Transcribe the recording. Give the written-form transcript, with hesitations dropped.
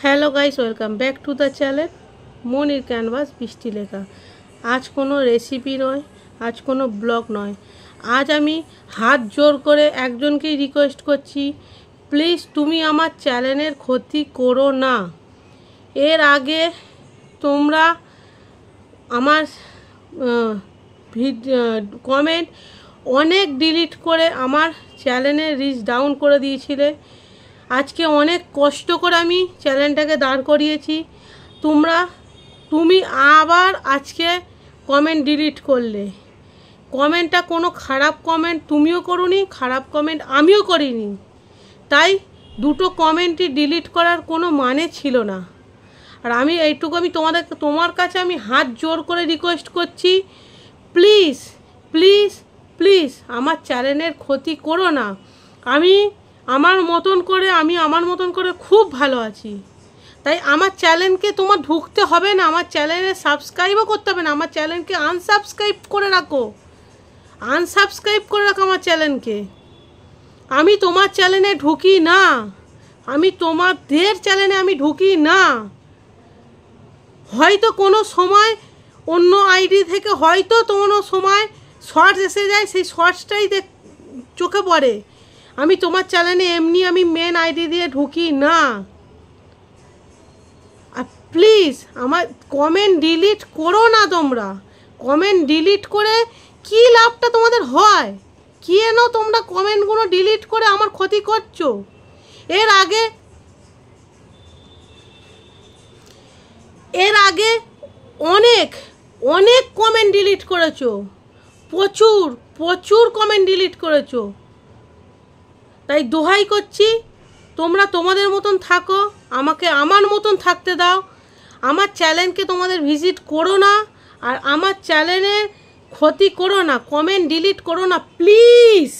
Hello guys, welcome back to the channel Monir canvas বৃষ্টি লেখা। আজ কোনো রেসিপি নয়, আজ কোনো ব্লগ নয়। আজ আমি হাত জোর করে একজনকেই রিকোয়েস্ট করছি, প্লিজ তুমি আমার চ্যানেলের ক্ষতি করো না। এর আগে তোমরা আমার কমেন্ট অনেক ডিলিট করে আমার চ্যানেলের রিচ ডাউন করে দিয়েছিলে। আজকে অনেক কষ্ট করে আমি চ্যানেলটাকে দাঁড় করিয়েছি, তুমি আবার আজকে কমেন্ট ডিলিট করলে। কমেন্টটা কোনো খারাপ কমেন্ট তুমিও করোনি, খারাপ কমেন্ট আমিও করিনি, তাই দুটো কমেন্টই ডিলিট করার কোনো মানে ছিল না। আর আমি এইটুকু তোমার কাছে আমি হাত জোর করে রিকোয়েস্ট করছি, প্লিজ প্লিজ প্লিজ আমার চ্যানেলের ক্ষতি করো না। আমি আমার মতন করে খুব ভালো আছি, তাই আমার চ্যানেলকে তোমার ঢুকতে হবে না, আমার চ্যানেলে সাবস্ক্রাইবও করতে হবে না। আমার চ্যানেলকে আনসাবস্ক্রাইব করে রাখো আমার চ্যানেলকে। আমি তোমার চ্যানেলে ঢুকি না, আমি তোমাদের চ্যানেলে আমি ঢুকি না। হয়তো কোনো সময় অন্য আইডি থেকে হয়তো কোনো সময় শর্টস এসে যায়, সেই শর্টসটাই চোখে পড়ে। আমি তোমার চ্যানেলে এমনি আমি মেন আইডি দিয়ে ঢুকি না। আর প্লিজ আমার কমেন্ট ডিলিট করো না। তোমরা কমেন্ট ডিলিট করে কী লাভটা তোমাদের হয়? কেন তোমরা কমেন্টগুলো ডিলিট করে আমার ক্ষতি করছো? এর আগে অনেক কমেন্ট ডিলিট করেছো, প্রচুর কমেন্ট ডিলিট করেছো। তাই দোহাই করছি, তোমরা তোমাদের মতন থাকো, আমাকে আমার মতন থাকতে দাও। আমার চ্যানেলকে তোমাদের ভিজিট করো না, আর আমার চ্যানেলের ক্ষতি করো না, কমেন্ট ডিলিট করো না প্লিজ।